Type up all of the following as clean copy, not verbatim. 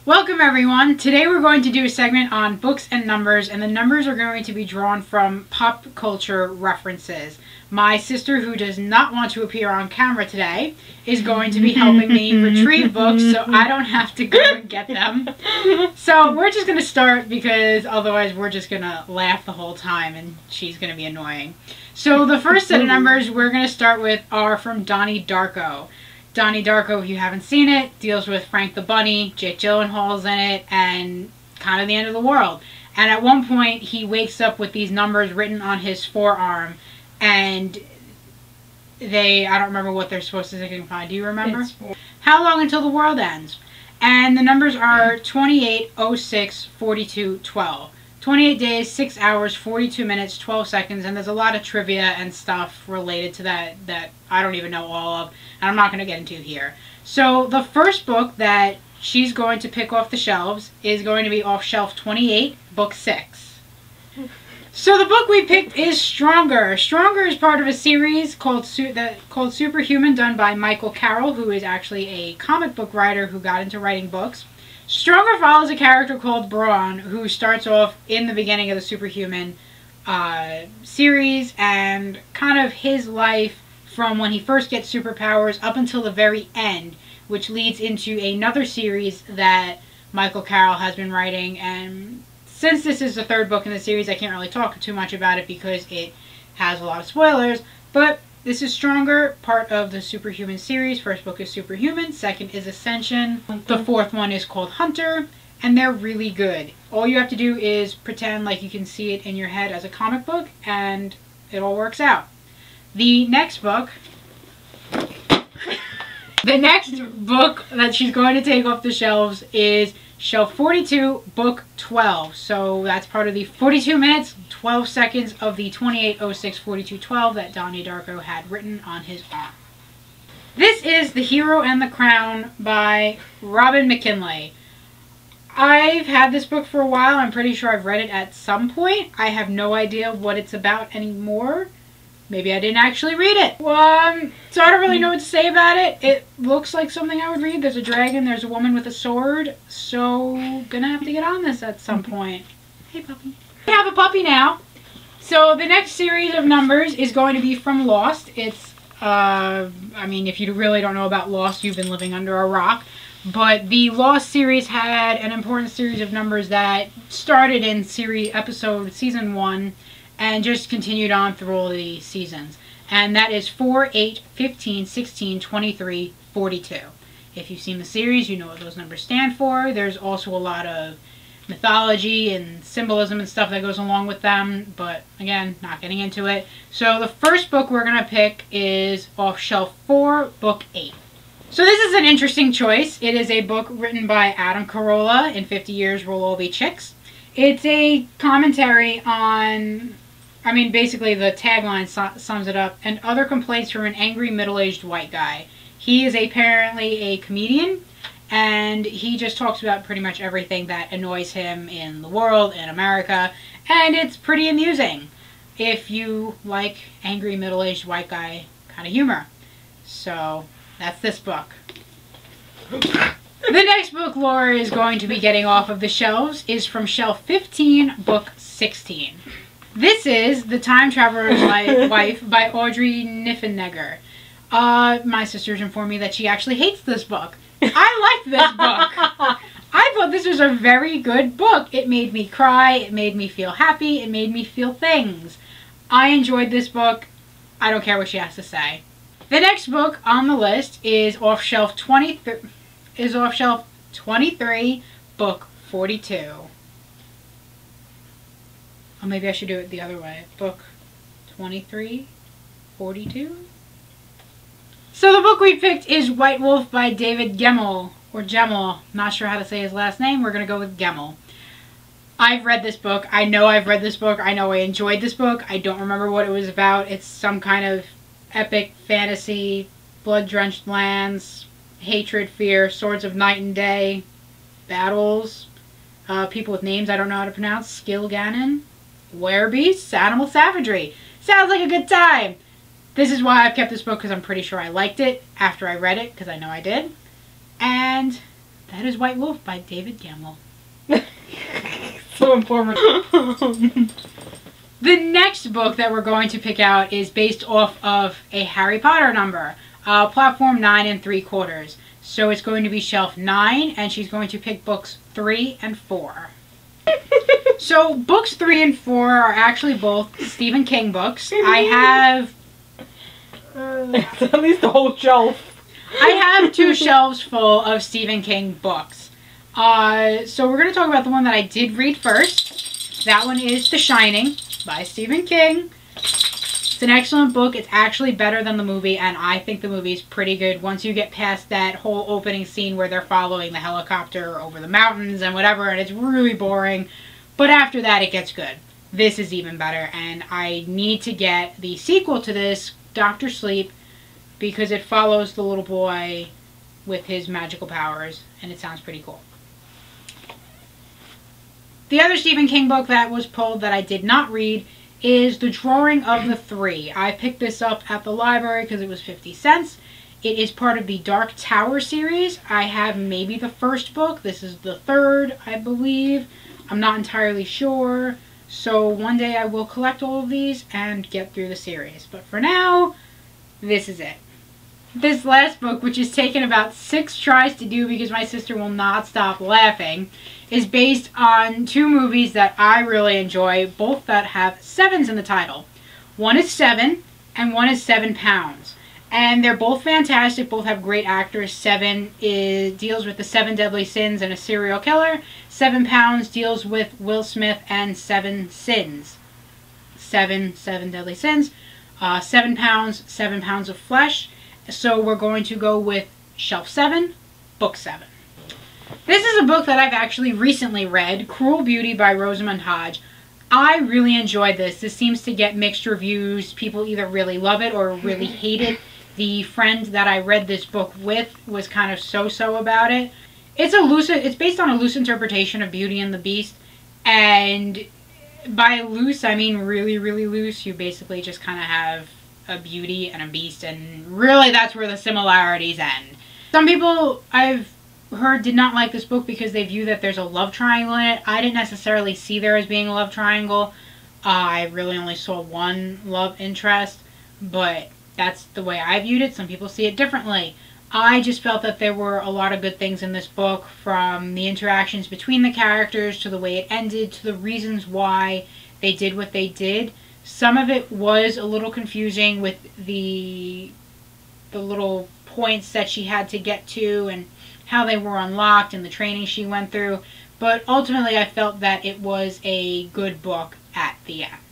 Welcome everyone. Today we're going to do a segment on books and numbers, and the numbers are going to be drawn from pop culture references. My sister, who does not want to appear on camera today, is going to be helping me retrieve books so I don't have to go and get them. So we're just going to start because otherwise we're just going to laugh the whole time and she's going to be annoying. So the first set of numbers we're going to start with are from Donnie Darko. Donnie Darko, if you haven't seen it, deals with Frank the Bunny, Jake Gyllenhaal's in it, and kind of the end of the world. And at one point, he wakes up with these numbers written on his forearm, and I don't remember what they're supposed to signify. Do you remember? How long until the world ends? And the numbers are 28, 06, 42, 12. 28 days, 6 hours, 42 minutes, 12 seconds, and there's a lot of trivia and stuff related to that I don't even know all of, and I'm not going to get into here. So the first book that she's going to pick off the shelves is going to be off shelf 28, book 6. So the book we picked is Stronger. Stronger is part of a series called Superhuman, done by Michael Carroll, who is actually a comic book writer who got into writing books. Stronger follows a character called Brawn, who starts off in the beginning of the Superhuman series, and kind of his life from when he first gets superpowers up until the very end, which leads into another series that Michael Carroll has been writing. And since this is the third book in the series, I can't really talk too much about it because it has a lot of spoilers, but this is Stronger, part of the Superhuman series. First book is Superhuman, second is Ascension, the fourth one is called Hunter, and they're really good. All you have to do is pretend like you can see it in your head as a comic book, and it all works out. The next book that she's going to take off the shelves is shelf 42, book 12. So that's part of the 42 minutes, 12 seconds of the 28:06:42:12 that Donnie Darko had written on his arm. This is The Hero and the Crown by Robin McKinley. I've had this book for a while. I'm pretty sure I've read it at some point. I have no idea what it's about anymore. Maybe I didn't actually read it. So I don't really know what to say about it. It looks like something I would read. There's a dragon, there's a woman with a sword. So, gonna have to get on this at some point. Hey, puppy. I have a puppy now. So the next series of numbers is going to be from Lost. It's, I mean, if you really don't know about Lost, you've been living under a rock. But the Lost series had an important series of numbers that started in season 1 and just continued on through all the seasons. And that is 4, 8, 15, 16, 23, 42. If you've seen the series, you know what those numbers stand for. There's also a lot of mythology and symbolism and stuff that goes along with them, but again, not getting into it. So the first book we're going to pick is off shelf 4, book 8. So this is an interesting choice. It is a book written by Adam Carolla, In 50 Years We'll All Be Chicks. It's a commentary on, I mean, basically the tagline sums it up, and other complaints from an angry middle-aged white guy. He is apparently a comedian, and he just talks about pretty much everything that annoys him in the world, in America, and it's pretty amusing if you like angry middle-aged white guy kind of humor. So that's this book. The next book Laura is going to be getting off of the shelves is from shelf 15, book 16. This is The Time Traveler's Wife by Audrey Niffenegger. My sister's informed me that she actually hates this book. I liked this book. I thought this was a very good book. It made me cry, it made me feel happy, it made me feel things. I enjoyed this book. I don't care what she has to say. The next book on the list is off shelf 23, book 42. Or maybe I should do it the other way. Book 23, 42. So the book we picked is White Wolf by David Gemmell, or Gemmell. Not sure how to say his last name. We're going to go with Gemmell. I've read this book. I know I've read this book. I know I enjoyed this book. I don't remember what it was about. It's some kind of epic fantasy, blood-drenched lands, hatred, fear, swords of night and day, battles, people with names I don't know how to pronounce, Skilganon, werebeasts, animal savagery. Sounds like a good time. This is why I've kept this book, because I'm pretty sure I liked it after I read it, because I know I did. And That is White Wolf by David Gemmell. So informative. The next book that we're going to pick out is based off of a Harry Potter number, platform 9 3/4. So it's going to be shelf 9, and she's going to pick books 3 and 4. So books 3 and 4 are actually both Stephen King books. I have... At least the whole shelf. I have 2 shelves full of Stephen King books. So we're going to talk about the one that I did read first. That one is The Shining by Stephen King. It's an excellent book. It's actually better than the movie, and I think the movie is pretty good once you get past that whole opening scene where they're following the helicopter over the mountains and whatever, and it's really boring. But after that, it gets good. This is even better, and I need to get the sequel to this, Dr. Sleep, because it follows the little boy with his magical powers, and it sounds pretty cool. The other Stephen King book that was pulled that I did not read is The Drawing of the Three. I picked this up at the library because it was 50 cents. It is part of the Dark Tower series. I have maybe the first book. This is the third, I believe. I'm not entirely sure. So one day I will collect all of these and get through the series. But for now, this is it. This last book, which has taken about 6 tries to do because my sister will not stop laughing, is based on 2 movies that I really enjoy, both that have 7s in the title. One is 7, and one is 7 Pounds. And they're both fantastic, both have great actors. 7 deals with the 7 deadly sins and a serial killer. 7 Pounds deals with Will Smith and 7 sins. 7 deadly sins. 7 Pounds, 7 pounds of flesh. So we're going to go with shelf 7, book 7. This is a book that I've actually recently read, Cruel Beauty by Rosamund Hodge. I really enjoyed this. This seems to get mixed reviews. People either really love it or really hate it. The friend that I read this book with was kind of so-so about it. It's based on a loose interpretation of Beauty and the Beast. And by loose, I mean really, really loose. You basically just kind of have a beauty and a beast, and really that's where the similarities end. Some people I've heard did not like this book because they view that there's a love triangle in it. I didn't necessarily see there as being a love triangle. I really only saw one love interest, but that's the way I viewed it. Some people see it differently. I just felt that there were a lot of good things in this book, from the interactions between the characters to the way it ended to the reasons why they did what they did. Some of it was a little confusing with the little points that she had to get to and how they were unlocked and the training she went through. But ultimately I felt that it was a good book at the end.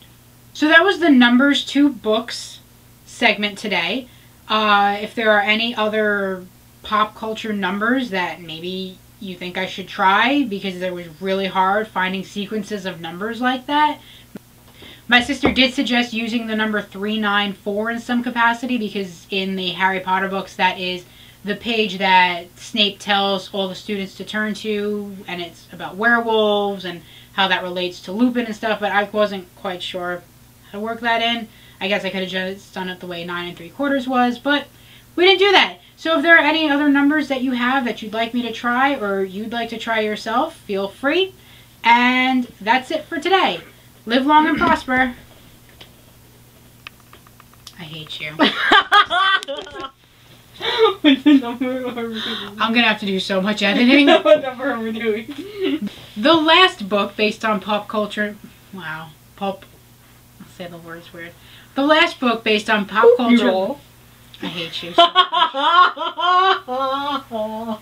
So that was the Numbers 2 Books segment today. If there are any other pop culture numbers that maybe you think I should try, because it was really hard finding sequences of numbers like that. My sister did suggest using the number 394 in some capacity, because in the Harry Potter books that is the page that Snape tells all the students to turn to, and it's about werewolves and how that relates to Lupin and stuff, but I wasn't quite sure how to work that in. I guess I could have just done it the way 9 3/4 was, but we didn't do that. So if there are any other numbers that you have that you'd like me to try, or you'd like to try yourself, feel free. And that's it for today. Live long and prosper. I hate you. What number are we doing? I'm gonna have to do so much editing. What number are we doing? The last book based on pop culture... Wow. I'll say the words weird. The last book based on pop culture... Roll. I hate you so much.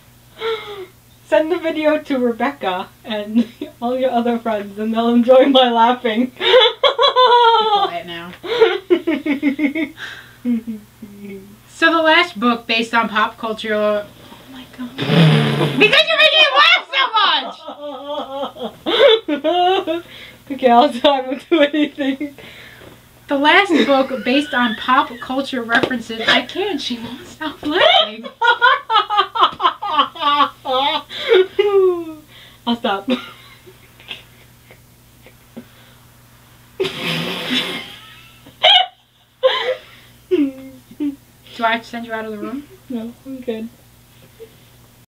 Send the video to Rebecca and all your other friends, and they'll enjoy my laughing. Be quiet now. So the last book based on pop culture... Oh my god. Because you're making it laugh so much! Okay, I won't do anything. The last book based on pop culture references... I can't, she won't stop laughing. I'll stop. Do I have to send you out of the room? No, I'm good.